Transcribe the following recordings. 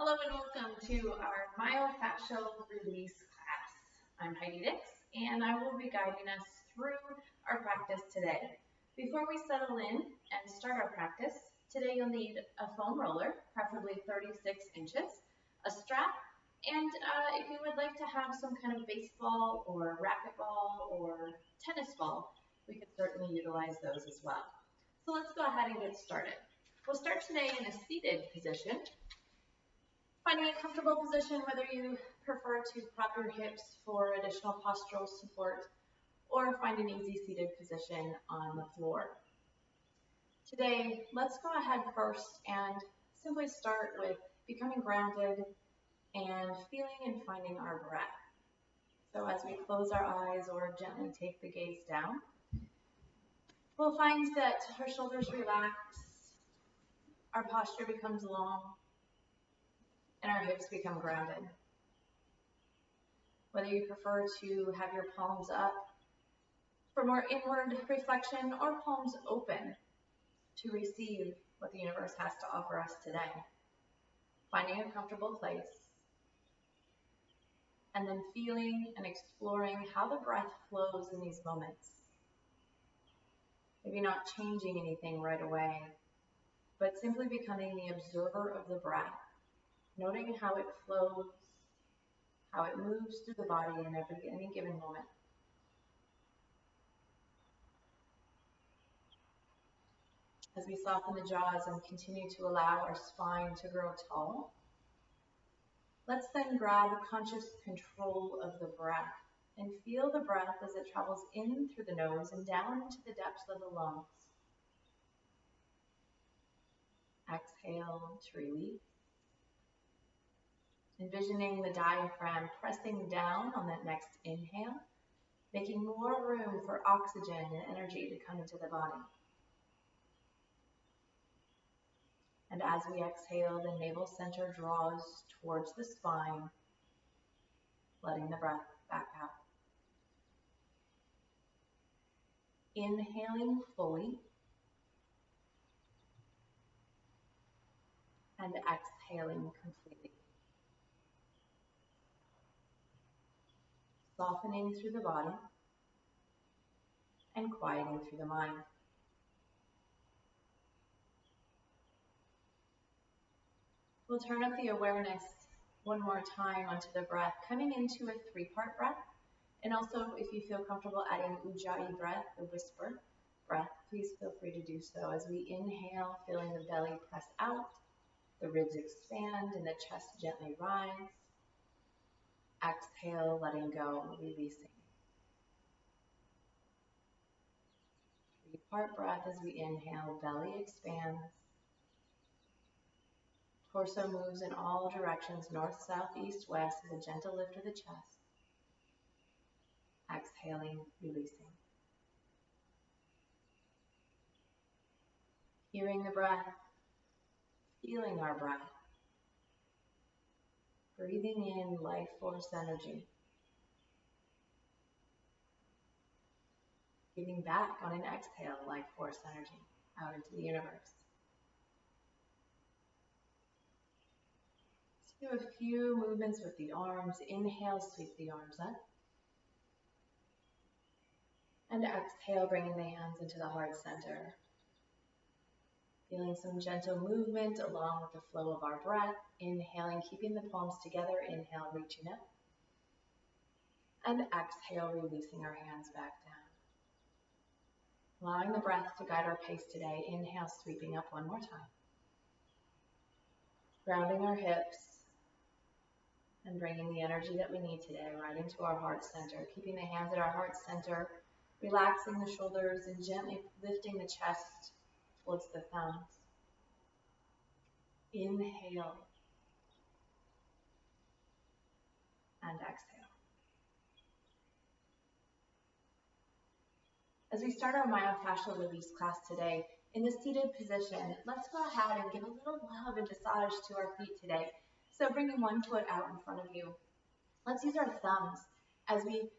Hello and welcome to our Myofascial Release class. I'm Heidi Dix and I will be guiding us through our practice today. Before we settle in and start our practice, today you'll need a foam roller, preferably 36 inches, a strap, and if you would like to have some kind of baseball or racquetball or tennis ball, we could certainly utilize those as well. So let's go ahead and get started. We'll start today in a seated position. Finding a comfortable position, whether you prefer to prop your hips for additional postural support or find an easy seated position on the floor. Today, let's go ahead first and simply start with becoming grounded and feeling and finding our breath. So as we close our eyes or gently take the gaze down, we'll find that our shoulders relax, our posture becomes long, and our hips become grounded. Whether you prefer to have your palms up for more inward reflection or palms open to receive what the universe has to offer us today. Finding a comfortable place and then feeling and exploring how the breath flows in these moments. Maybe not changing anything right away, but simply becoming the observer of the breath, noting how it flows, how it moves through the body in any given moment. As we soften the jaws and continue to allow our spine to grow tall, let's then grab conscious control of the breath and feel the breath as it travels in through the nose and down into the depths of the lungs. Exhale to release. Envisioning the diaphragm pressing down on that next inhale, making more room for oxygen and energy to come into the body. And as we exhale, the navel center draws towards the spine, letting the breath back out. Inhaling fully and exhaling completely. Softening through the body and quieting through the mind. We'll turn up the awareness one more time onto the breath, coming into a three-part breath. And also, if you feel comfortable adding ujjayi breath, the whisper breath, please feel free to do so. As we inhale, feeling the belly press out, the ribs expand, and the chest gently rise. Exhale, letting go, releasing. Three-part breath as we inhale, belly expands. Torso moves in all directions, north, south, east, west, with a gentle lift of the chest. Exhaling, releasing. Hearing the breath, feeling our breath. Breathing in life force energy. Giving back on an exhale, life force energy out into the universe. Let's do a few movements with the arms. Inhale, sweep the arms up. And exhale, bringing the hands into the heart center. Feeling some gentle movement along with the flow of our breath. Inhaling, keeping the palms together. Inhale, reaching up. And exhale, releasing our hands back down. Allowing the breath to guide our pace today. Inhale, sweeping up one more time. Grounding our hips and bringing the energy that we need today right into our heart center. Keeping the hands at our heart center, relaxing the shoulders and gently lifting the chest towards the thumbs. Inhale and exhale. As we start our myofascial release class today, in the seated position, let's go ahead and give a little love and massage to our feet today. So bringing one foot out in front of you, let's use our thumbs as we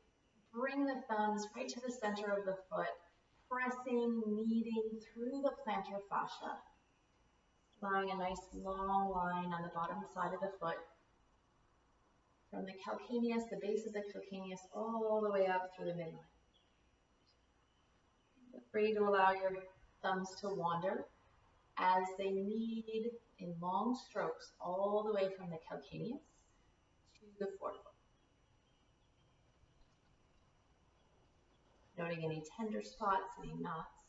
bring the thumbs right to the center of the foot, pressing, kneading through the plantar fascia. allowing a nice long line on the bottom side of the foot from the calcaneus, the base of the calcaneus, all the way up through the midline. Feel free to allow your thumbs to wander as they need in long strokes all the way from the calcaneus to the forefoot. Noting any tender spots, any knots.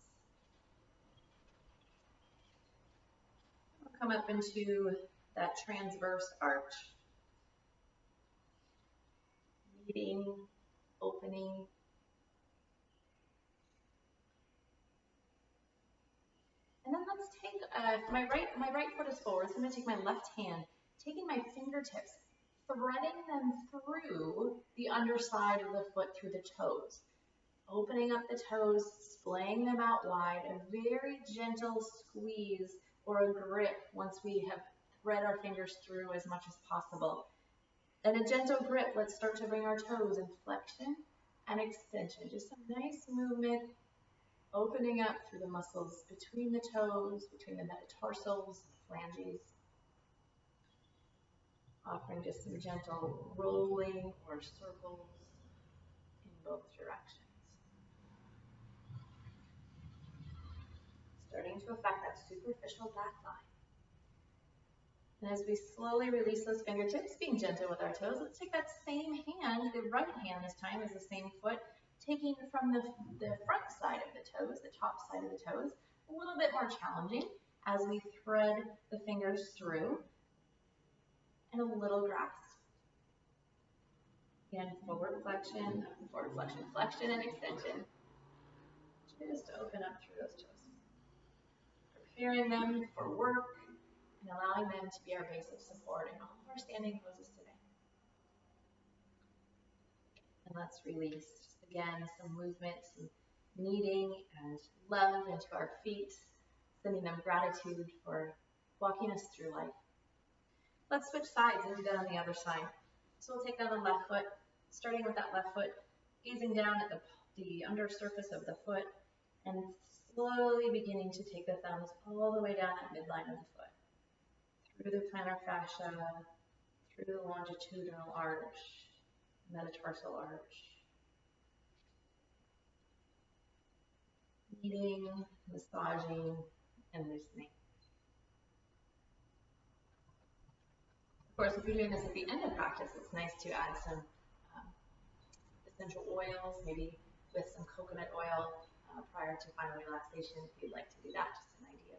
We'll come up into that transverse arch, meeting, opening. And then let's take my right foot is forward, so I'm going to take my left hand, taking my fingertips, threading them through the underside of the foot through the toes, opening up the toes, splaying them out wide, a very gentle squeeze or a grip once we have thread our fingers through as much as possible. And a gentle grip, let's start to bring our toes in flexion and extension, just a nice movement, opening up through the muscles between the toes, between the metatarsals, phalanges, offering just some gentle rolling or circles in both directions. Starting to affect that superficial back line. And as we slowly release those fingertips, being gentle with our toes, let's take that same hand, the right hand this time is the same foot, taking from the front side of the toes, the top side of the toes, a little bit more challenging as we thread the fingers through, and a little grasp. Again, forward flexion, flexion, and extension. Just open up through those toes. Preparing them for work and allowing them to be our base of support in all of our standing poses today. And let's release. Just again, some movement, some kneading and love into our feet, sending them gratitude for walking us through life. Let's switch sides and do that on the other side. So we'll take down the left foot, starting with that left foot, gazing down at the under surface of the foot, and slowly beginning to take the thumbs all the way down that midline of the foot, through the plantar fascia, through the longitudinal arch, metatarsal arch. Kneading, massaging, and loosening. Of course, if you're doing this at the end of practice, it's nice to add some essential oils, maybe with some coconut oil prior to final relaxation if you'd like to do that, just an idea.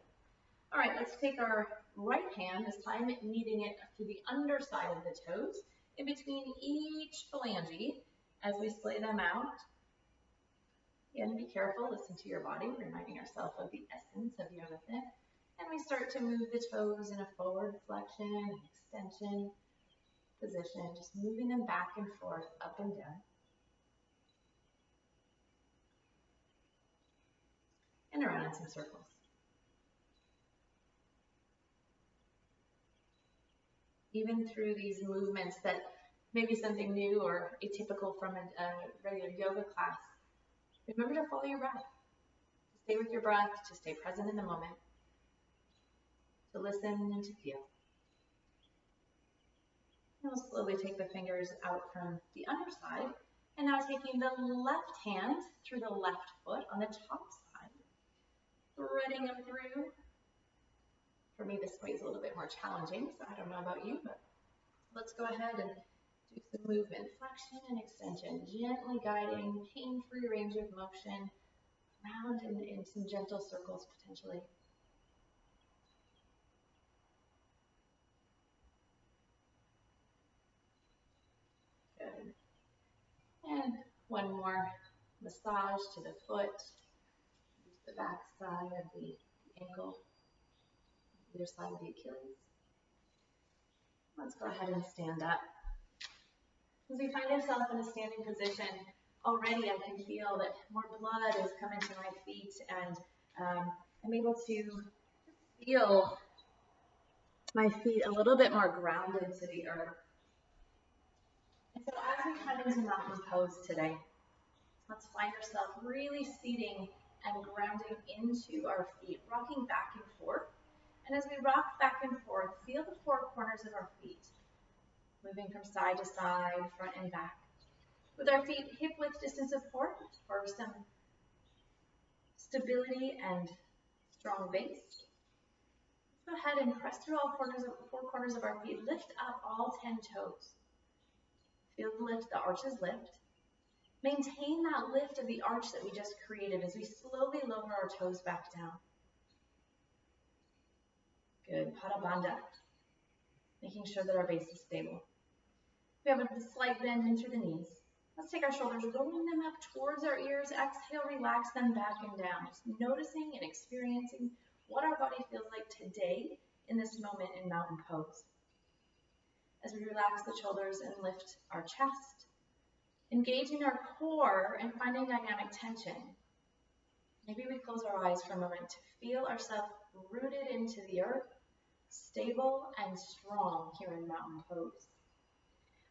All right, let's take our right hand, this time kneading it to the underside of the toes, in between each phalange as we splay them out. Again, be careful, listen to your body, reminding ourselves of the essence of yoga fit. And we start to move the toes in a forward flexion, extension position, just moving them back and forth, up and down. And around in some circles. Even through these movements that may be something new or atypical from a regular yoga class, remember to follow your breath. To stay with your breath, to stay present in the moment, to listen and to feel. And we'll slowly take the fingers out from the underside, and now taking the left hand through the left foot on the top side, threading them through. For me, this way is a little bit more challenging, so I don't know about you, but let's go ahead and do some movement, flexion and extension, gently guiding, pain-free range of motion, around in some gentle circles potentially. Good. And one more massage to the foot, use the back side of the ankle, either side of the Achilles. Let's go ahead and stand up. As we find ourselves in a standing position, already I can feel that more blood is coming to my feet, and I'm able to feel my feet a little bit more grounded to the earth. And so as we come into mountain pose today, let's find ourselves really seating and grounding into our feet, rocking back and forth. And And as we rock back and forth, feel the four corners of our feet, moving from side to side, front and back. With our feet hip-width distance apart for some stability and strong base. Let's go ahead and press through all four corners of our feet. Lift up all 10 toes. Feel the lift, the arches lift. Maintain that lift of the arch that we just created as we slowly lower our toes back down. Good, Pada Bandha. Making sure that our base is stable. We have a slight bend in through the knees. Let's take our shoulders, rolling them up towards our ears. Exhale, relax them back and down. Just noticing and experiencing what our body feels like today in this moment in mountain pose. As we relax the shoulders and lift our chest, engaging our core and finding dynamic tension. Maybe we close our eyes for a moment to feel ourselves rooted into the earth, stable and strong here in mountain pose.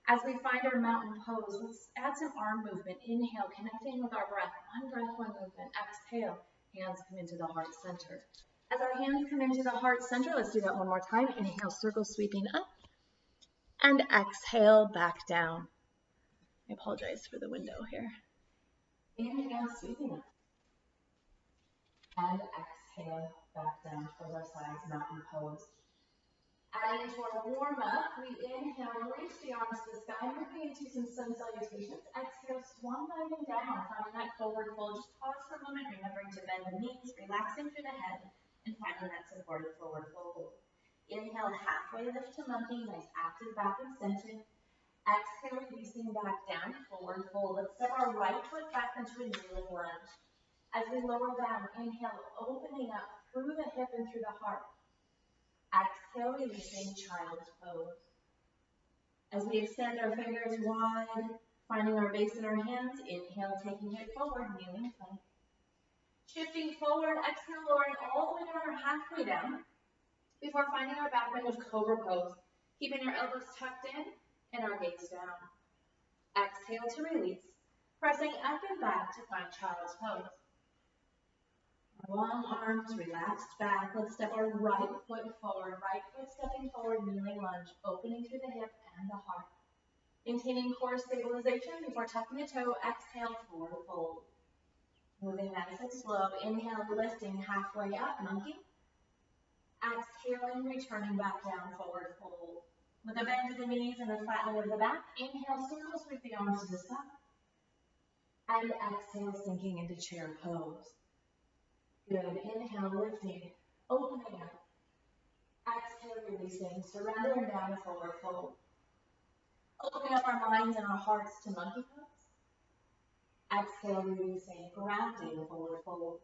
As we find our mountain pose, let's add some arm movement. Inhale, connecting with our breath. One breath, one movement. Exhale, hands come into the heart center. As our hands come into the heart center, let's do that one more time. Inhale, circle sweeping up. And exhale, back down. I apologize for the window here. Inhale, sweeping up. And exhale, back down towards our sides, mountain pose. Adding into our warm-up, we inhale, reach the arms to the sky, moving into some sun salutations. Exhale, swan diving down, finding that forward fold. Just pause for a moment, remembering to bend the knees, relaxing through the head, and finding that supported forward fold. Inhale, halfway lift to monkey, nice active back extension. Exhale, releasing back down, forward fold. Let's step our right foot back into a kneeling lunge. As we lower down, inhale, opening up through the hip and through the heart. Exhale, releasing child's pose. As we extend our fingers wide, finding our base in our hands, inhale, taking it forward, kneeling plank. Shifting forward, exhale, lowering all the way down or halfway down, before finding our back bend of cobra pose, keeping our elbows tucked in and our gaze down. Exhale to release, pressing up and back to find child's pose. Long arms, relaxed back. Let's step our right foot forward. Right foot stepping forward, kneeling lunge, opening through the hip and the heart. Maintaining core stabilization before tucking the toe. Exhale, forward fold. Moving nice and slow. Inhale, lifting halfway up, monkey. Exhaling, returning back down, forward fold. With a bend to the knees and a flattening of the back, inhale, circle sweep the arms to the side. And exhale, sinking into chair pose. Good. Inhale, lifting, opening up. Exhale, releasing, surrendering down to forward fold. Opening up our minds and our hearts to monkey pose. Exhale, releasing, grounding, forward fold.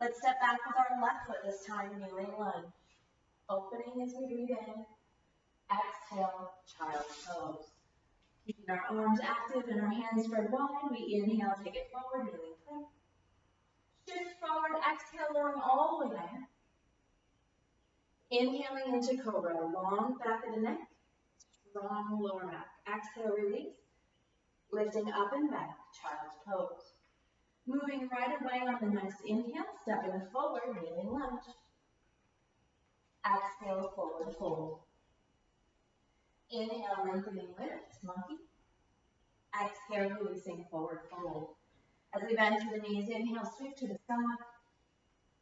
Let's step back with our left foot this time, kneeling lunge. Opening as we breathe in. Exhale, child's pose. Keeping our arms active and our hands spread wide, we inhale, take it forward, kneeling plank. Shift forward, exhale, lowering all the way down. Inhaling into cobra, long back of the neck, strong lower back. Exhale, release. Lifting up and back, child's pose. Moving right away on the next inhale, stepping forward, kneeling lunge. Exhale, forward fold. Inhale, lengthening lift, monkey. Exhale, releasing, forward fold. As we bend to the knees, inhale, sweep to the sky.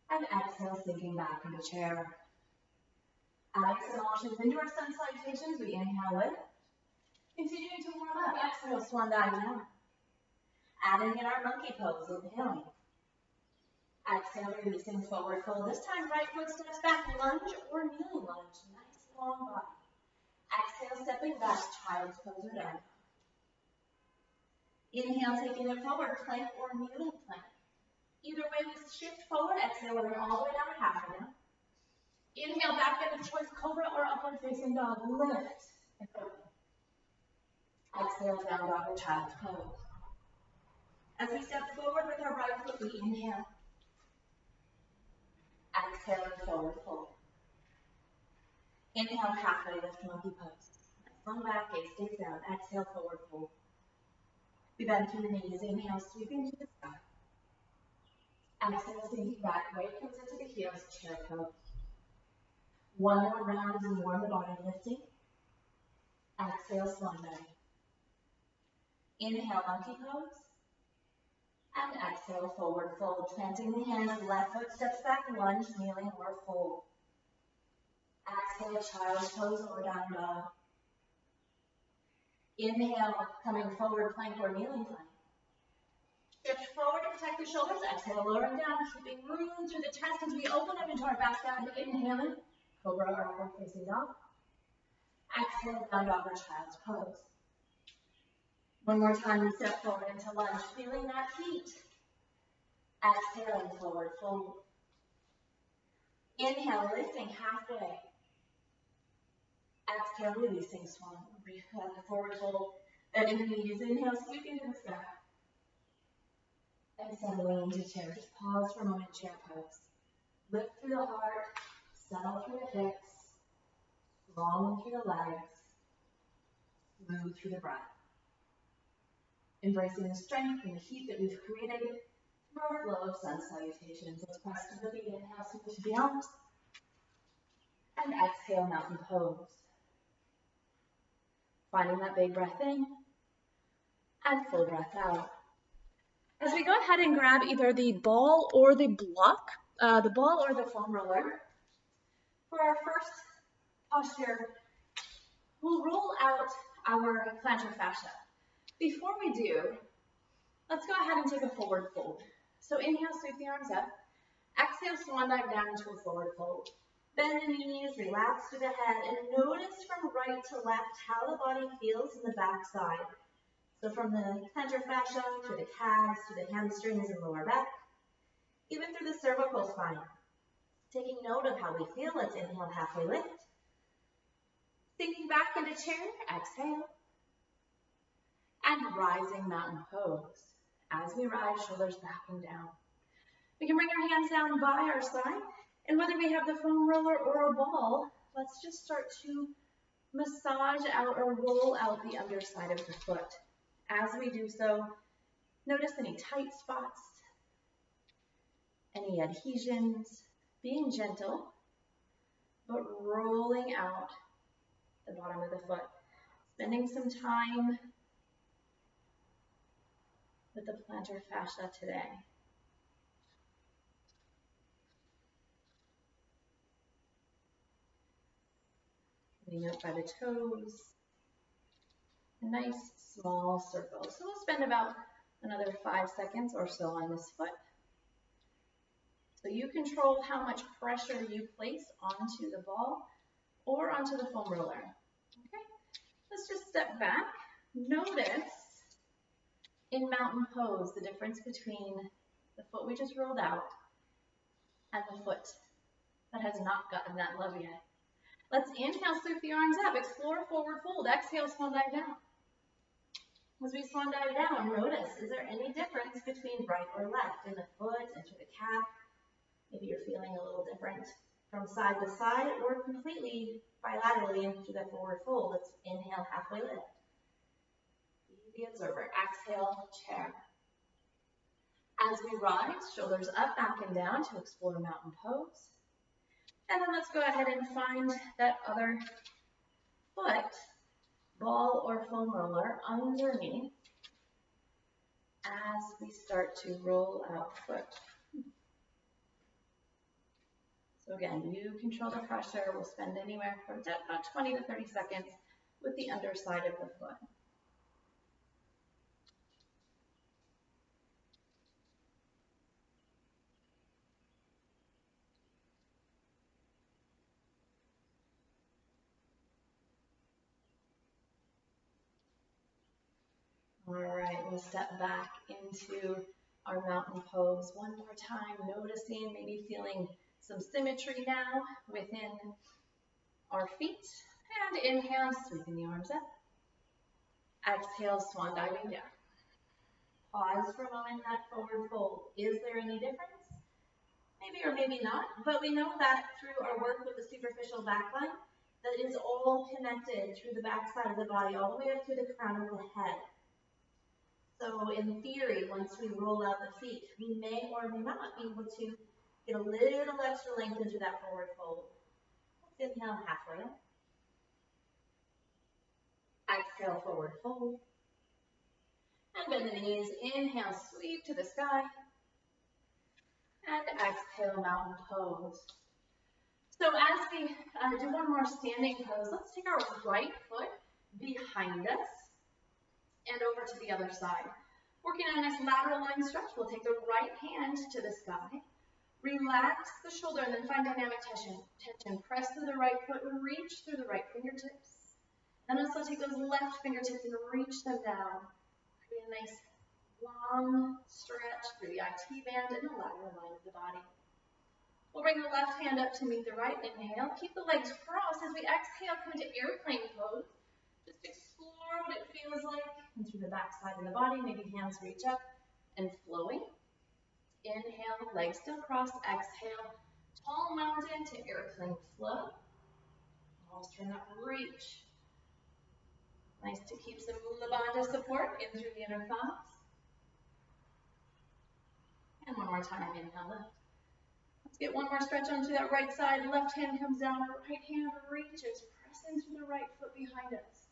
And exhale, sinking back into chair. Adding some options into our sun salutations, we inhale, lift. Continuing to warm up, exhale, swan dive down. Adding in our monkey pose, inhaling. Exhale, releasing, forward fold. This time, right foot steps back, lunge or kneeling lunge. Nice long body. Exhale, stepping back, child's pose or down. Inhale, taking it forward, plank or kneeling plank. Either way, we shift forward, exhale, lowering all the way down to halfway down. Inhale, back bend of choice, cobra or upward facing dog. Lift and open. Exhale, down dog or child's pose. As we step forward with our right foot, we inhale. Exhale and forward fold. Inhale, halfway lift, monkey pose. Nice long back, gaze stays down. Exhale, forward fold. We bend to the knees. Inhale, sweeping to the sky. Exhale, sinking back. Weight comes into the heels, chair pose. One more round as we warm the body, lifting. Exhale, swan dive. Inhale, monkey pose. And exhale, forward fold. Planting the hands, left foot steps back, lunge, kneeling or fold. Exhale, child's pose or down dog. Inhale, coming forward, plank or kneeling plank. Shift forward to protect the shoulders. Exhale, lowering down, keeping room through the chest as we open up into our back bend. Inhaling, cobra or forward facing dog. Exhale, down dog or child's pose. One more time, we step forward into lunge, feeling that heat. Exhaling, forward fold. Inhale, lifting halfway. Exhale, releasing swan. Forward fold. Bending the knees. Inhale, sweeping to the sky. And settling into chair. Just pause for a moment, chair pose. Lift through the heart, settle through the hips, long through the legs, smooth through the breath. Embracing the strength and the heat that we've created through our flow of sun salutations. Let's press to the feet. Inhale, sweep to the arms. And exhale, mountain pose. Finding that big breath in and full breath out. As we go ahead and grab either the ball or the block, the ball or the foam roller, for our first posture, we'll roll out our plantar fascia. Before we do, let's go ahead and take a forward fold. So inhale, sweep the arms up. Exhale, swan dive down into a forward fold. Bend the knees, relax through the head, and notice from right to left how the body feels in the back side. So from the plantar fascia to the calves, to the hamstrings and lower back, even through the cervical spine. Taking note of how we feel, let's inhale, halfway lift. Sinking back into chair, exhale. And rising mountain pose. As we rise, shoulders back and down. We can bring our hands down by our side, and whether we have the foam roller or a ball, let's just start to massage out or roll out the underside of the foot. As we do so, notice any tight spots, any adhesions, being gentle, but rolling out the bottom of the foot. Spending some time with the plantar fascia today. Moving up by the toes. A nice small circle. So we'll spend about another 5 seconds or so on this foot. So you control how much pressure you place onto the ball or onto the foam roller. Okay, let's just step back. Notice in mountain pose the difference between the foot we just rolled out and the foot that has not gotten that love yet. Let's inhale, sweep the arms up, explore forward fold, exhale, swan dive down. As we swan dive down, notice, is there any difference between right or left in the foot and through the calf? Maybe you're feeling a little different from side to side or completely bilaterally into that forward fold. Let's inhale, halfway lift. Be the observer. Exhale, chair. As we rise, shoulders up, back, and down to explore mountain pose. And then let's go ahead and find that other foot, ball or foam roller, underneath as we start to roll out the foot. So again, you control the pressure. We'll spend anywhere from about 20 to 30 seconds with the underside of the foot. All right, we'll step back into our mountain pose one more time, noticing, maybe feeling some symmetry now within our feet. And inhale, sweeping the arms up. Exhale, swan diving down. Pause for a moment in that forward fold. Is there any difference? Maybe or maybe not, but we know that through our work with the superficial back line, that is all connected through the back side of the body, all the way up to the crown of the head. So in theory, once we roll out the feet, we may or may not be able to get a little extra length into that forward fold. Inhale, halfway up. Exhale, forward fold. And bend the knees. Inhale, sweep to the sky. And exhale, mountain pose. So as we do one more standing pose, let's take our right foot behind us and over to the other side. Working on a nice lateral line stretch, we'll take the right hand to the sky. Relax the shoulder and then find dynamic tension. Press through the right foot, reach through the right fingertips. And also take those left fingertips and reach them down. Create a nice long stretch through the IT band and the lateral line of the body. We'll bring the left hand up to meet the right. Inhale. Keep the legs crossed. As we exhale, come into airplane pose. Just explore what it feels like. And through the back side of the body, maybe hands reach up and flowing. Inhale, legs still crossed. Exhale, tall mountain to airplane flow. Almost turn up, reach. Nice to keep some Mula Bandha support in through the inner thighs. And one more time, inhale, lift. Let's get one more stretch onto that right side. Left hand comes down, right hand reaches, press into the right foot behind us.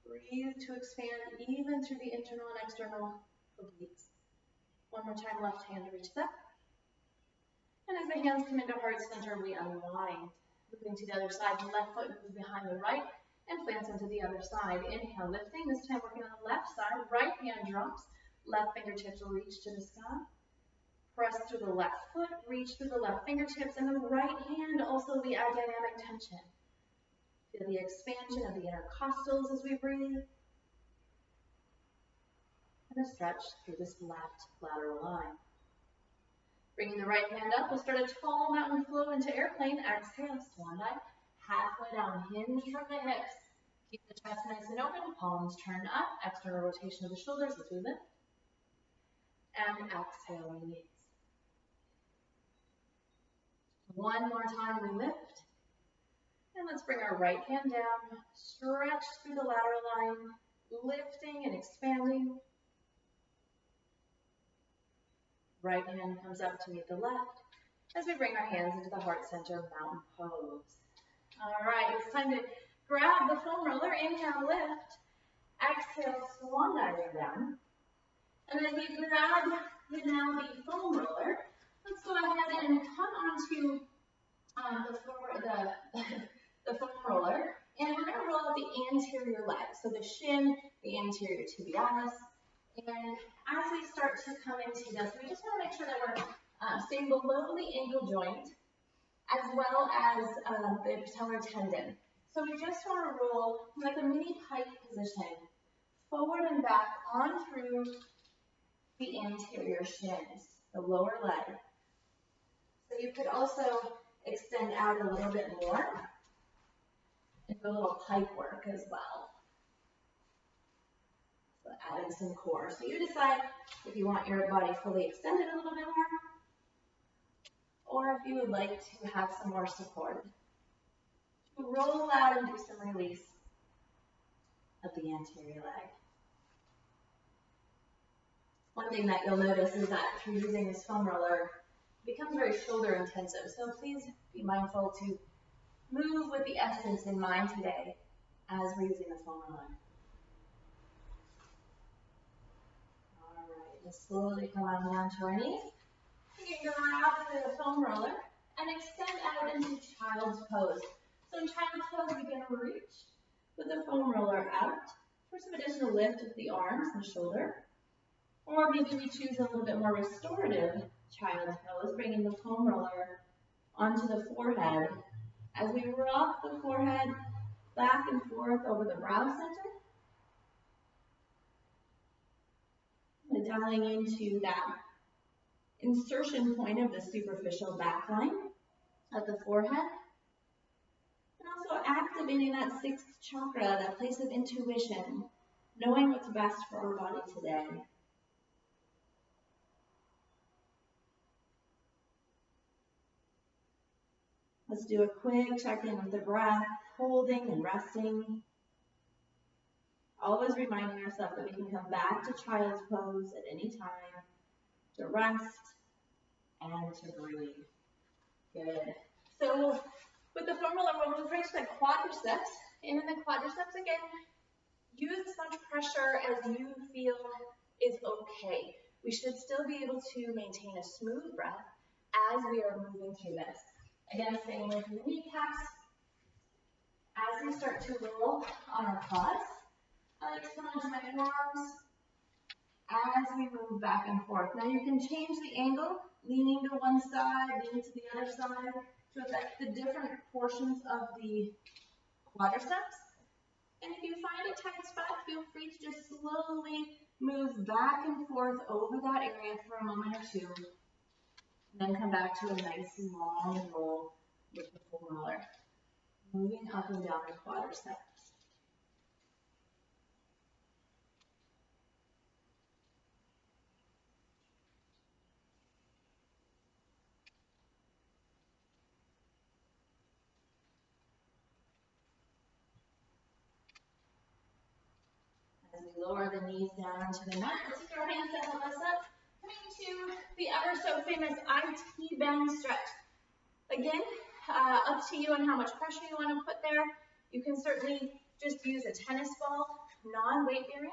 Breathe to expand even through the internal and external obliques. One more time, left hand reaches up. And as the hands come into heart center, we unwind. Moving to the other side, the left foot moves behind the right and plants into the other side. Inhale, lifting. This time working on the left side. Right hand drops. Left fingertips will reach to the sky. Press through the left foot, reach through the left fingertips, and the right hand also we add dynamic tension. Feel the expansion of the intercostals as we breathe. And a stretch through this left lateral line. Bringing the right hand up, we'll start a tall mountain flow into airplane. Exhale, swan dive. Halfway down, hinge from the hips. Keep the chest nice and open, palms turn up. External rotation of the shoulders as we lift. And exhale, release. One more time, we lift. And let's bring our right hand down, stretch through the lateral line, lifting and expanding. Right hand comes up to meet the left as we bring our hands into the heart center, mountain pose. All right, it's time to grab the foam roller. Inhale, lift. Exhale, swan diving down. And as we grab now the foam roller, let's go ahead and come onto the foam roller, and we're going to roll out the anterior leg, so the shin, the anterior tibialis, and as we start to come into this, we just want to make sure that we're staying below the ankle joint, as well as the patellar tendon. So we just want to roll like a mini pike position, forward and back on through the anterior shins, the lower leg. So you could also extend out a little bit more and do a little pike work as well. So adding some core. So you decide if you want your body fully extended a little bit more, or if you would like to have some more support. To roll out and do some release of the anterior leg. One thing that you'll notice is that through using this foam roller, it becomes very shoulder intensive. So please be mindful to move with the essence in mind today as we're using the foam roller. All right, let's slowly come on down to our knees. You can grab the foam roller and extend out into child's pose. So in child's pose, we can reach with the foam roller out for some additional lift of the arms and shoulder. Or maybe we choose a little bit more restorative child's pose, bringing the foam roller onto the forehead as we rock the forehead back and forth over the brow center. And dialing into that insertion point of the superficial back line of the forehead. And also activating that sixth chakra, that place of intuition, knowing what's best for our body today. Let's do a quick check-in with the breath, holding and resting. Always reminding ourselves that we can come back to child's pose at any time to rest and to breathe. Good. So With the foam roller, we'll move right to the quadriceps. And in the quadriceps, again, use as much pressure as you feel is okay. We should still be able to maintain a smooth breath as we are moving through this. Again, staying away from the kneecaps. As we start to roll on our quads, I like to come onto my forearms as we move back and forth. Now you can change the angle, leaning to one side, leaning to the other side, to affect the different portions of the quadriceps. And if you find a tight spot, feel free to just slowly move back and forth over that area for a moment or two. And then come back to a nice long roll with the foam roller. Moving up and down the quadriceps. As we lower the knees down into the mat, let's take our hands to help us up. Coming to the ever so famous IT bend stretch. Again, up to you on how much pressure you want to put there. You can certainly just use a tennis ball, non-weight bearing,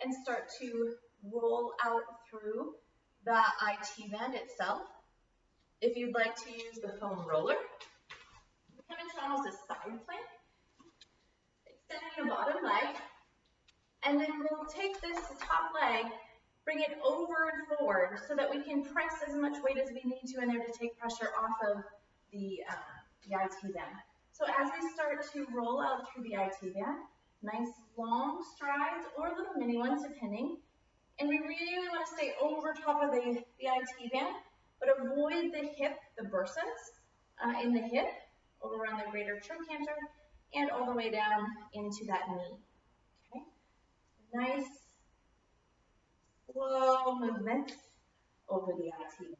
and start to roll out through the IT bend itself. If you'd like to use the foam roller, come into almost a side plank, extending the bottom leg, and then we'll take this top leg, bring it over and forward so that we can press as much weight as we need to in there to take pressure off of the IT band. So as we start to roll out through the IT band, nice long strides or little mini ones depending, and we really want to stay over top of the IT band, but avoid the hip, the bursas in the hip, over on the greater trochanter, and all the way down into that knee. Okay, nice slow movements over the IT band.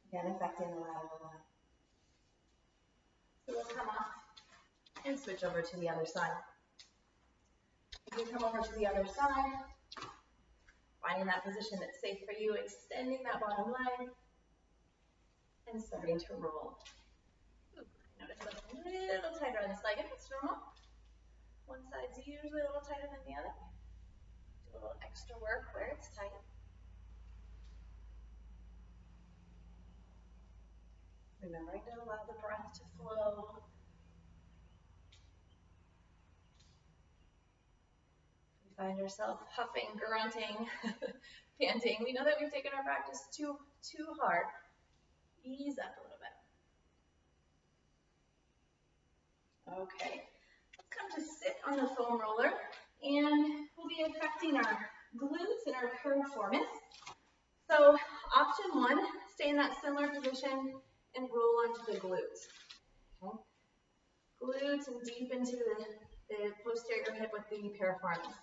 Again, affecting the lateral line. So we'll come up and switch over to the other side. As you come over to the other side, finding that position that's safe for you, extending that bottom leg, and starting to roll. Ooh, notice that's a little tighter on this leg, if it's normal. One side's usually a little tighter than the other. Do a little extra work where it's tight. Remembering to allow the breath to flow. We find ourselves huffing, grunting, panting. We know that we've taken our practice too hard. Ease up a little bit. Okay, let's come to sit on the foam roller, and we'll be affecting our glutes and our piriformis. So option one, stay in that similar position and roll onto the glutes. Okay. Glutes and deep into the posterior hip with the piriformis.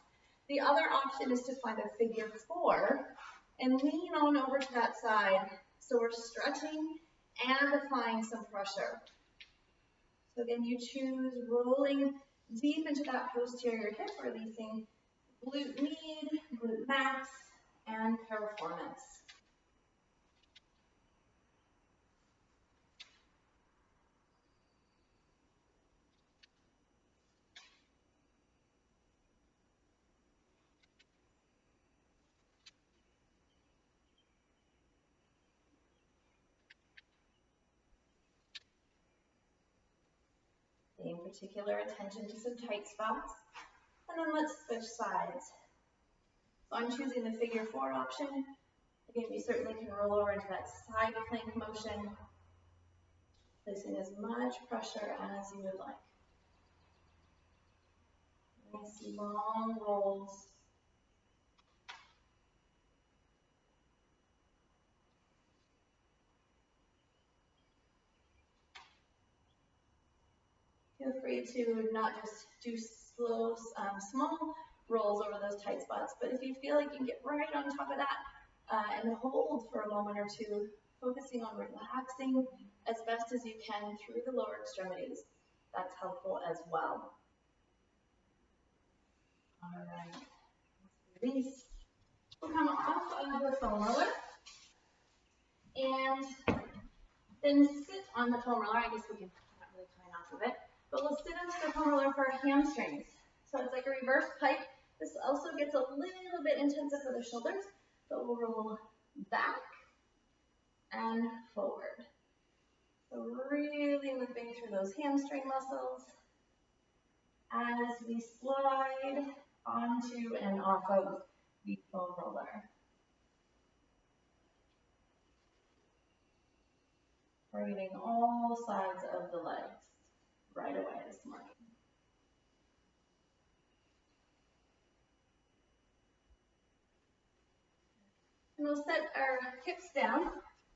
The other option is to find a figure four and lean on over to that side. So we're stretching and applying some pressure. So again, you choose rolling deep into that posterior hip, releasing glute med, glute max, and piriformis. Paying particular attention to some tight spots. And then let's switch sides. So I'm choosing the figure four option. Again, you certainly can roll over into that side plank motion, placing as much pressure as you would like. Nice long rolls. Feel free to not just do slow, small rolls over those tight spots, but if you feel like you can get right on top of that and hold for a moment or two, focusing on relaxing as best as you can through the lower extremities, that's helpful as well. All right. Release. We'll come off of the foam roller and then sit on the foam roller. I guess we can not really climb off of it, but we'll sit onto the foam roller for our hamstrings. So it's like a reverse pike. This also gets a little bit intensive for the shoulders, but we'll roll back and forward. So really moving through those hamstring muscles as we slide onto and off of the foam roller. Targeting all sides of the legs right away this morning. And we'll set our hips down,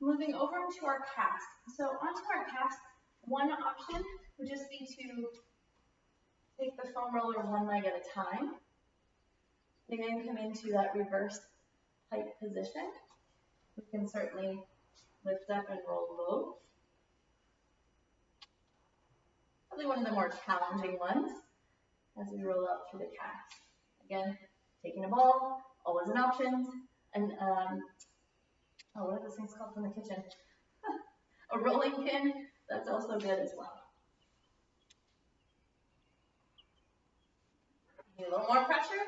moving over to our calves. So onto our calves, one option would just be to take the foam roller one leg at a time. And again, come into that reverse pike position. We can certainly lift up and roll both. Probably one of the more challenging ones as we roll up through the calves. Again, taking a ball, always an option. And what are those things called from the kitchen? A rolling pin, that's also good as well. Need a little more pressure,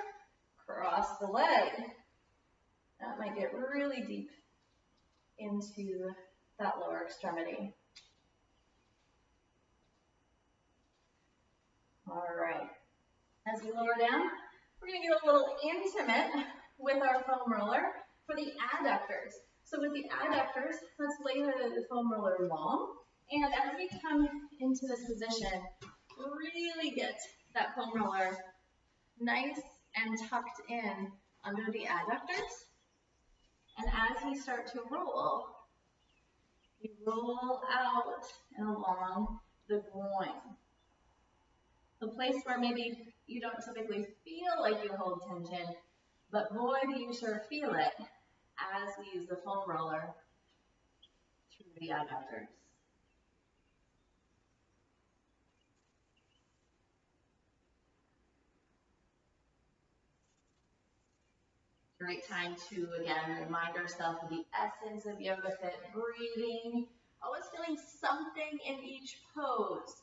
cross the leg. That might get really deep into that lower extremity. All right, as we lower down, we're going to get a little intimate with our foam roller for the adductors. So with the adductors, let's lay the foam roller long, and as we come into this position, really get that foam roller nice and tucked in under the adductors. And as we start to roll, we roll out and along the groin. The place where maybe you don't typically feel like you hold tension, but boy, do you sure feel it as we use the foam roller through the adductors. Great time to, again, remind ourselves of the essence of Yoga Fit, breathing, always feeling something in each pose.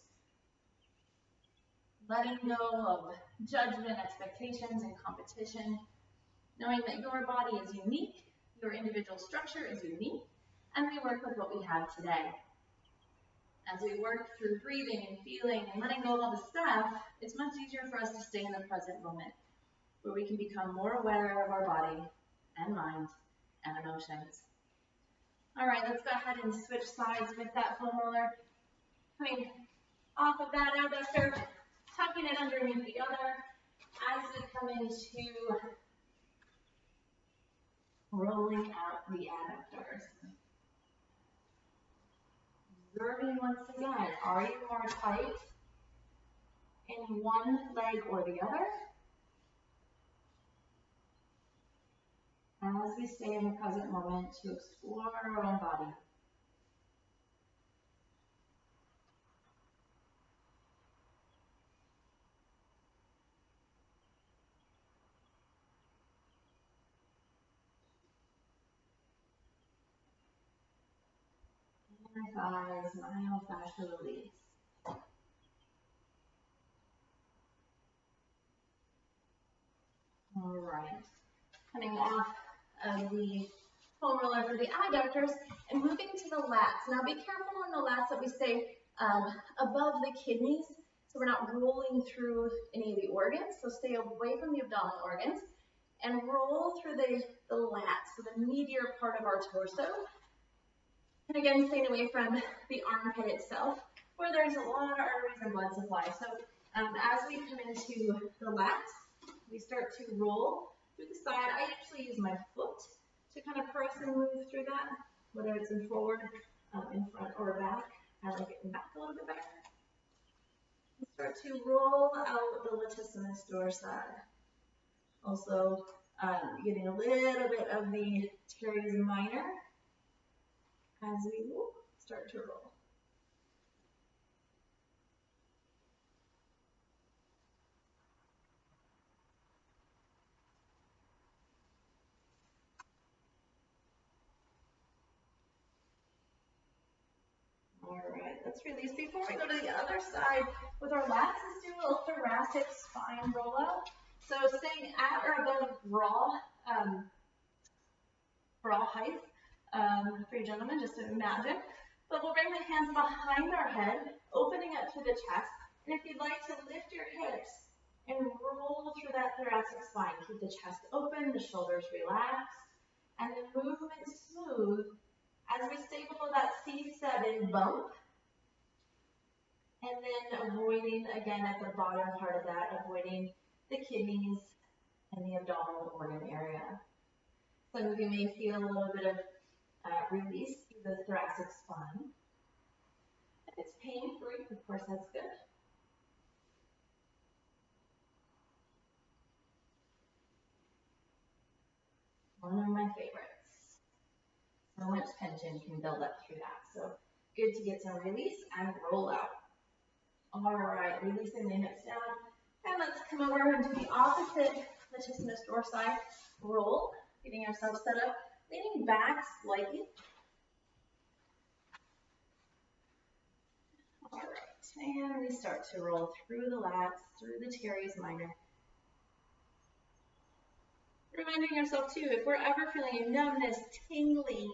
Letting go of judgment, expectations, and competition. Knowing that your body is unique, your individual structure is unique, and we work with what we have today. As we work through breathing and feeling and letting go of all the stuff, it's much easier for us to stay in the present moment, where we can become more aware of our body and mind and emotions. All right, let's go ahead and switch sides with that foam roller. Coming off of that adductor, tucking it underneath the other as we come into rolling out the adductors. Observing once again, are you more tight in one leg or the other? As we stay in the present moment to explore our own body. Thighs, myofascial release. All right, coming off of the foam roller for the adductors and moving to the lats. Now be careful on the lats that we stay above the kidneys, so we're not rolling through any of the organs. So stay away from the abdominal organs and roll through the lats, so the meatier part of our torso. And again, staying away from the armpit itself, where there's a lot of arteries and blood supply. So as we come into the lats, we start to roll through the side. I usually use my foot to kind of press and move through that, whether it's in forward, in front, or back. I like it in back a little bit better. We start to roll out the latissimus dorsi. Also getting a little bit of the teres minor as we start to roll. let's release. Before we go to the other side with our lats, let's do a little thoracic spine rollout. So staying at or above raw height for you gentlemen, just to imagine. But we'll bring the hands behind our head, opening up through the chest. And if you'd like to lift your hips and roll through that thoracic spine, keep the chest open, the shoulders relaxed, and the movement smooth as we stay below that C7 bump. And then avoiding, again, at the bottom part of that, avoiding the kidneys and the abdominal organ area. Some of you may feel a little bit of release through the thoracic spine. If it's pain-free, of course, that's good. One of my favorites. So much tension can build up through that. So good to get some release and roll out. All right, releasing the hips down. And let's come over into the opposite latissimus dorsi roll. Getting ourselves set up, leaning back slightly. All right, and we start to roll through the lats, through the teres minor. Reminding yourself too, if we're ever feeling a numbness, tingling,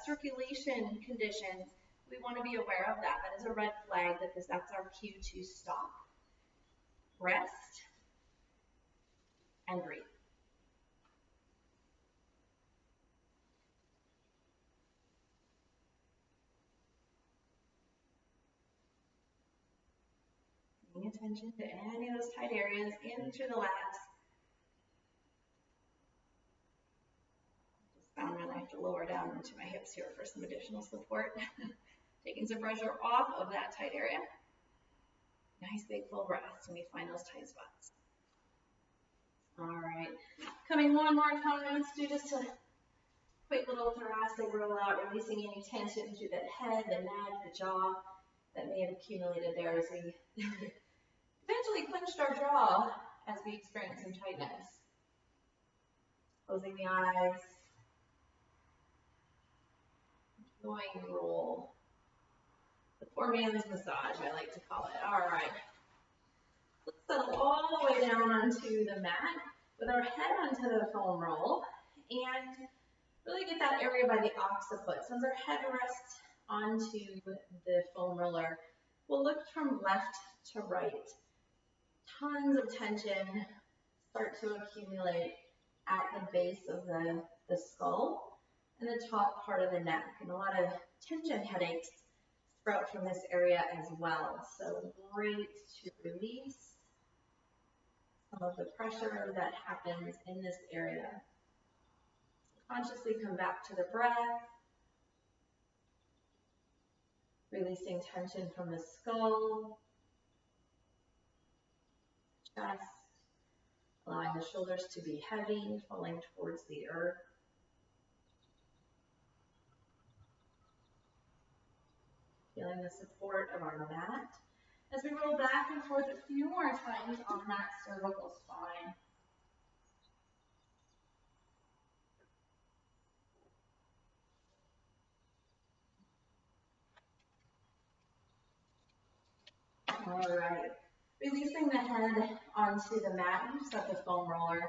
circulation conditions, we want to be aware of that. That is a red flag that that's our cue to stop, rest, and breathe. Paying attention to any of those tight areas in through the lats. Just found that I have to lower down into my hips here for some additional support. Taking some pressure off of that tight area. Nice big full breaths when we find those tight spots. All right, coming one more time, let's do just a quick little thoracic roll out, releasing any tension through the head, the neck, the jaw that may have accumulated there as we eventually clenched our jaw as we experience some tightness. Closing the eyes. Enjoying the roll. The poor man's massage, I like to call it. All right. Let's settle all the way down onto the mat with our head onto the foam roll and really get that area by the occiput. So as our head rests onto the foam roller, we'll look from left to right. Tons of tension start to accumulate at the base of the skull and the top part of the neck, and a lot of tension headaches sprout from this area as well. So great to release some of the pressure that happens in this area. Consciously come back to the breath, releasing tension from the skull, chest, allowing the shoulders to be heavy, falling towards the earth. Feeling the support of our mat as we roll back and forth a few more times on that cervical spine. All right, releasing the head onto the mat, you set the foam roller,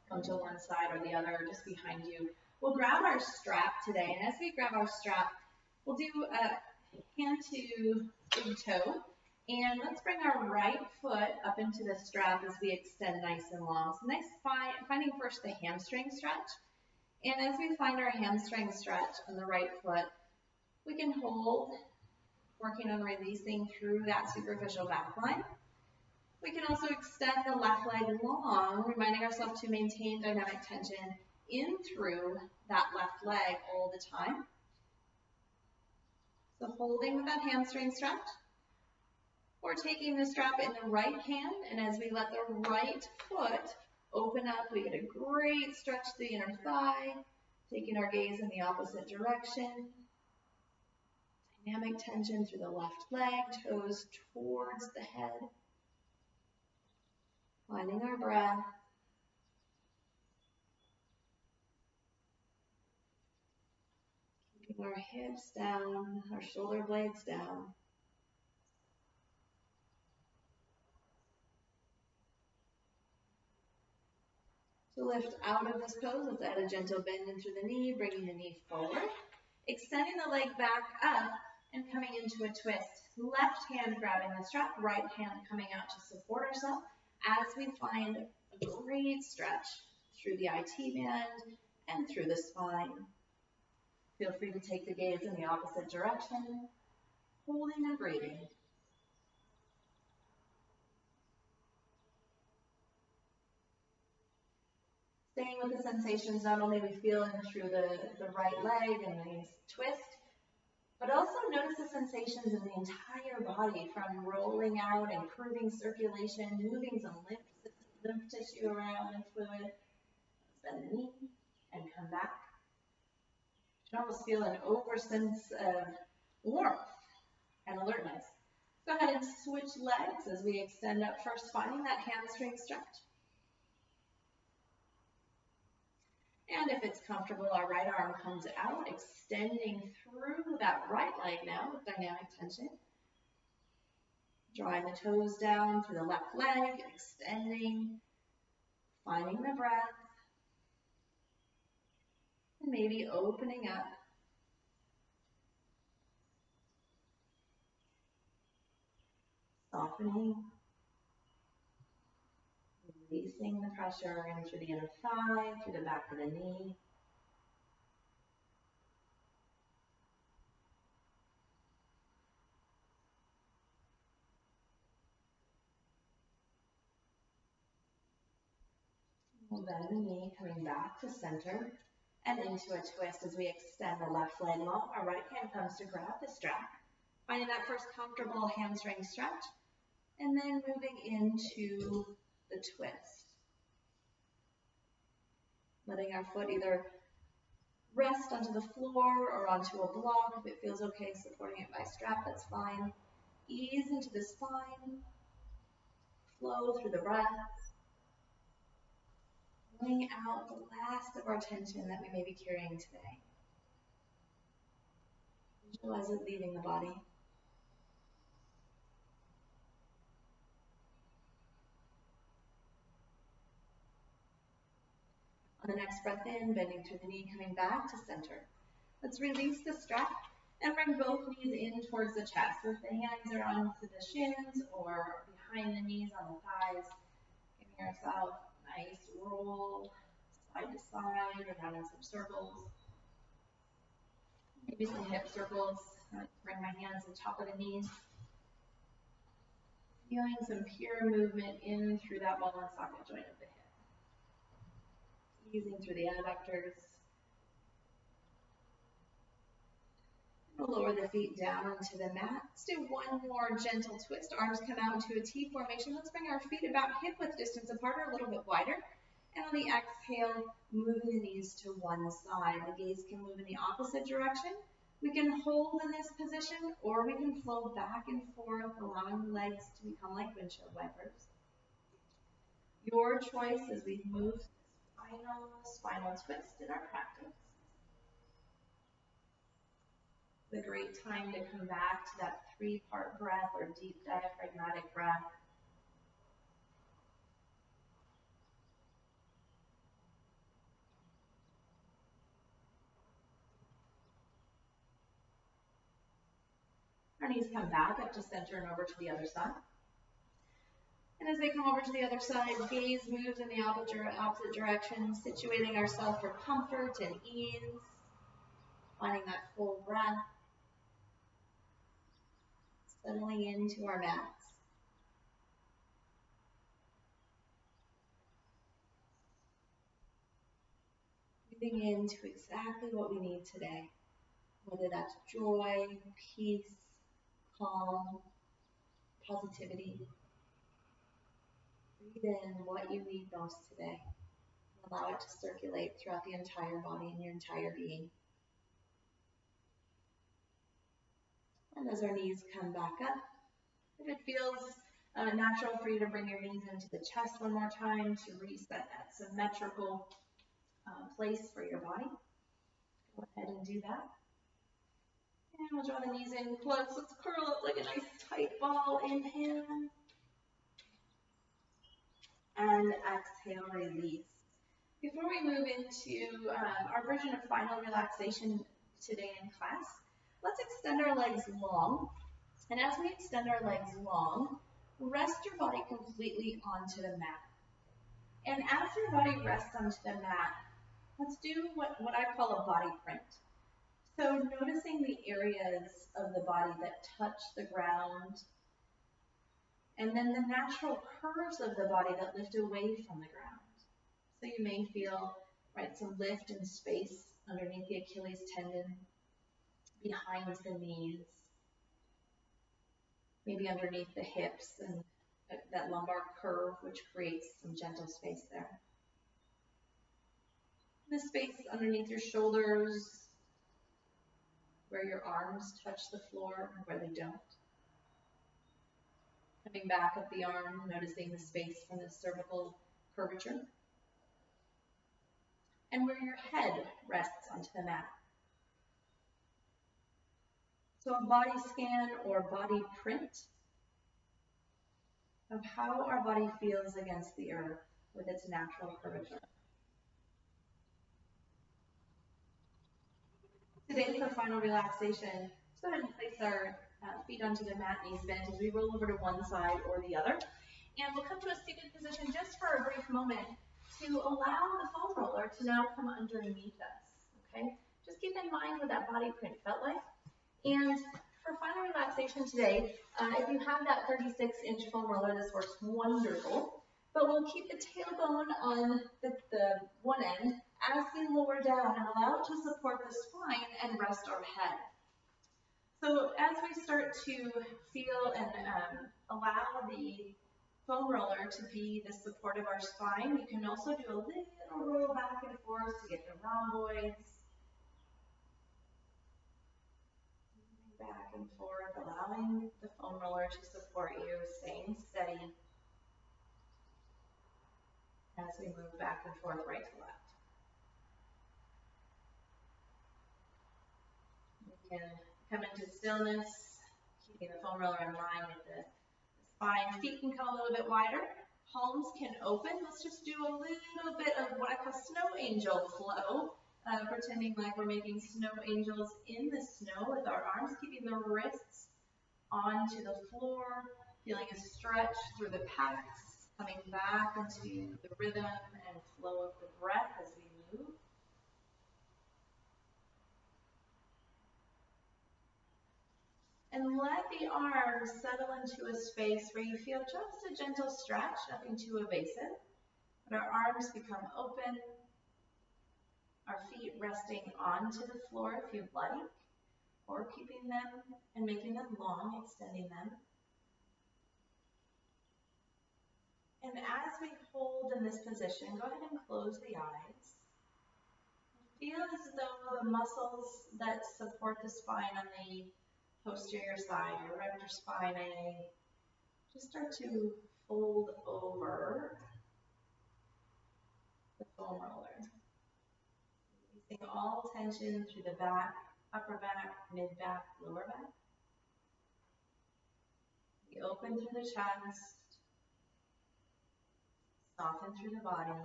come to one side or the other, just behind you. We'll grab our strap today, and as we grab our strap, we'll do a hand to big toe, and let's bring our right foot up into the strap as we extend nice and long. So nice, finding first the hamstring stretch, and as we find our hamstring stretch on the right foot, we can hold, working on releasing through that superficial back line. We can also extend the left leg long, reminding ourselves to maintain dynamic tension in through that left leg all the time. So holding with that hamstring stretch, or taking the strap in the right hand, and as we let the right foot open up, we get a great stretch to the inner thigh, taking our gaze in the opposite direction. Dynamic tension through the left leg, toes towards the head. Finding our breath. Our hips down, our shoulder blades down. To lift out of this pose, let's add a gentle bend into the knee, bringing the knee forward. Extending the leg back up and coming into a twist. Left hand grabbing the strap, right hand coming out to support ourselves as we find a great stretch through the IT band and through the spine. Feel free to take the gaze in the opposite direction, holding and breathing. Staying with the sensations, not only we feel in through the right leg and the twist, but also notice the sensations in the entire body, from rolling out, improving circulation, moving some lymph tissue around and fluid. Bend the knee and come back. You can almost feel an oversense of warmth and alertness. Go ahead and switch legs as we extend up first, finding that hamstring stretch. And if it's comfortable, our right arm comes out, extending through that right leg now with dynamic tension. Drawing the toes down through the left leg, extending, finding the breath, and maybe opening up. Softening, releasing the pressure in through the inner thigh, through the back of the knee. We'll bend the knee, coming back to center and into a twist as we extend the left leg long. Our right hand comes to grab the strap, finding that first comfortable hamstring stretch, and then moving into the twist. Letting our foot either rest onto the floor or onto a block. If it feels okay supporting it by strap, that's fine. Ease into the spine, flow through the breath. Bring out the last of our tension that we may be carrying today. Visualize it leaving the body. On the next breath in, bending through the knee, coming back to center. Let's release the strap and bring both knees in towards the chest. So if the hands are onto the shins or behind the knees on the thighs, giving yourself a nice roll side to side or down in some circles. Maybe some hip circles. I like to bring my hands on top of the knees. Feeling some pure movement in through that ball and socket joint of the hip. Easing through the adductors. We'll lower the feet down onto the mat. Let's do one more gentle twist. Arms come out into a T formation. Let's bring our feet about hip-width distance apart or a little bit wider. And on the exhale, moving the knees to one side. The gaze can move in the opposite direction. We can hold in this position, or we can flow back and forth, allowing the legs to become like windshield wipers. Your choice as we move this final spinal twist in our practice. It's a great time to come back to that three-part breath or deep diaphragmatic breath. Our knees come back up to center and over to the other side. And as they come over to the other side, gaze moves in the opposite direction, situating ourselves for comfort and ease, finding that full breath, settling into our mats. Moving into exactly what we need today, whether that's joy, peace, calm, positivity. Breathe in what you need most today. Allow it to circulate throughout the entire body and your entire being. And as our knees come back up, if it feels natural for you to bring your knees into the chest one more time to reset that symmetrical place for your body, go ahead and do that. And we'll draw the knees in close. Let's curl up like a nice tight ball. Inhale. And exhale, release. Before we move into our version of final relaxation today in class, let's extend our legs long. And as we extend our legs long, rest your body completely onto the mat. And as your body rests onto the mat, let's do what I call a body print. So noticing the areas of the body that touch the ground, and then the natural curves of the body that lift away from the ground. So you may feel, right, some lift and space underneath the Achilles tendon, behind the knees, maybe underneath the hips and that lumbar curve, which creates some gentle space there. The space underneath your shoulders, where your arms touch the floor and where they don't. Coming back up the arm, noticing the space from the cervical curvature. And where your head rests onto the mat. So a body scan or body print of how our body feels against the earth with its natural curvature. Today for final relaxation, let's go ahead and place our feet onto the mat, knees bent, as we roll over to one side or the other. And we'll come to a seated position just for a brief moment to allow the foam roller to now come underneath us, okay? Just keep in mind what that body print felt like. And for final relaxation today, if you have that 36-inch foam roller, this works wonderful. But we'll keep the tailbone on the one end as we lower down and allow it to support the spine and rest our head. So as we start to feel and allow the foam roller to be the support of our spine, you can also do a little roll back and forth to get the rhomboids. Back and forth, allowing the foam roller to support you, staying steady as we move back and forth, right to left. We can come into stillness, keeping the foam roller in line with the spine. Feet can come a little bit wider. Palms can open. Let's just do a little bit of what I call snow angel flow. Pretending like we're making snow angels in the snow with our arms, keeping the wrists onto the floor, feeling a stretch through the pecs, coming back into the rhythm and flow of the breath as we move. And let the arms settle into a space where you feel just a gentle stretch, nothing too evasive. But our arms become open. Our feet resting onto the floor if you'd like, or keeping them and making them long, extending them. And as we hold in this position, go ahead and close the eyes. Feel as though the muscles that support the spine on the posterior side, your erector spinae, just start to fold over the foam roller. Releasing all tension through the back, upper back, mid-back, lower back. We open through the chest, soften through the body,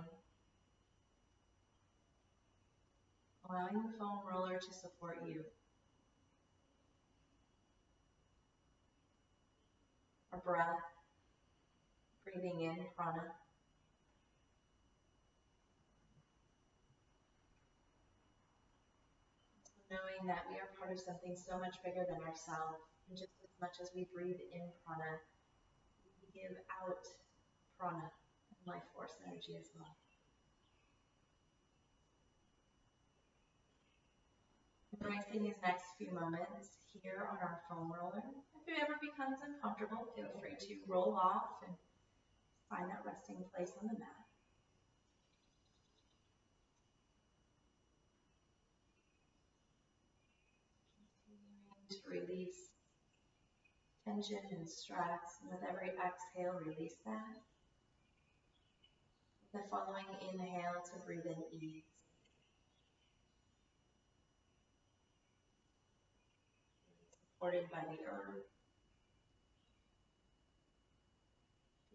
allowing the foam roller to support you. Our breath, breathing in prana. Knowing that we are part of something so much bigger than ourselves, and just as much as we breathe in prana, we give out prana and life force energy as well. Embracing these next few moments here on our foam roller. If it ever becomes uncomfortable, feel free to roll off and find that resting place on the mat. To release tension and stress, and with every exhale, release that. With the following inhale, to breathe in ease. supported by the earth,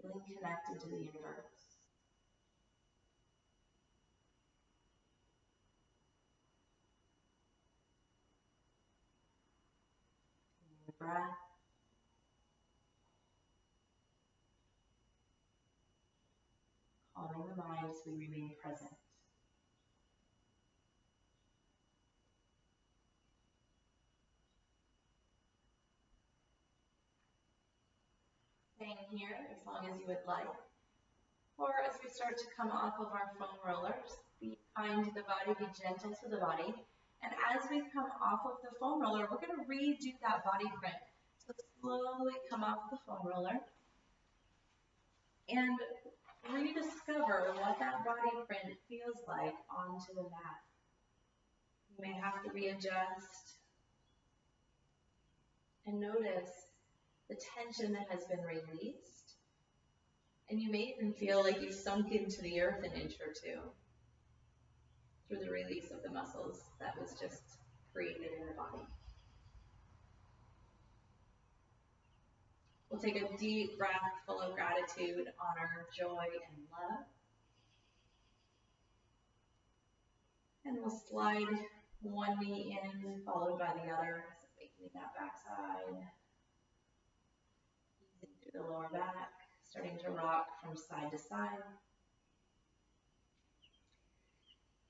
feeling connected to the universe. The breath. Calming the mind as we remain present. Staying here as long as you would like. Or as we start to come off of our foam rollers, be kind to the body, be gentle to the body. And as we come off of the foam roller, we're going to redo that body print. So slowly come off the foam roller and rediscover what that body print feels like onto the mat. You may have to readjust and notice the tension that has been released. And you may even feel like you sunk into the earth an inch or two through the release of the muscles that was just created in the body. We'll take a deep breath full of gratitude, honor, joy, and love. And we'll slide one knee in, followed by the other, straightening that backside, easing through the lower back, starting to rock from side to side.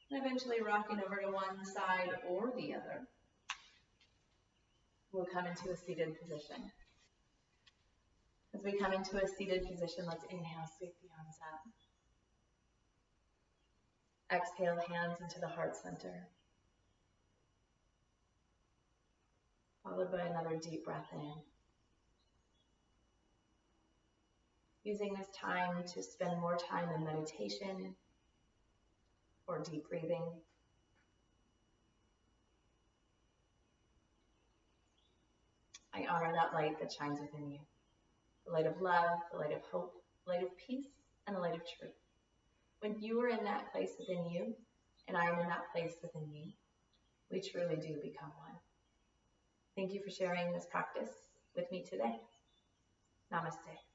And eventually rocking over to one side or the other. We'll come into a seated position. As we come into a seated position, let's inhale, sweep the arms up. Exhale, hands into the heart center. Followed by another deep breath in. Using this time to spend more time in meditation or deep breathing. I honor that light that shines within you. The light of love, the light of hope, the light of peace, and the light of truth. When you are in that place within you, and I am in that place within me, we truly do become one. Thank you for sharing this practice with me today. Namaste.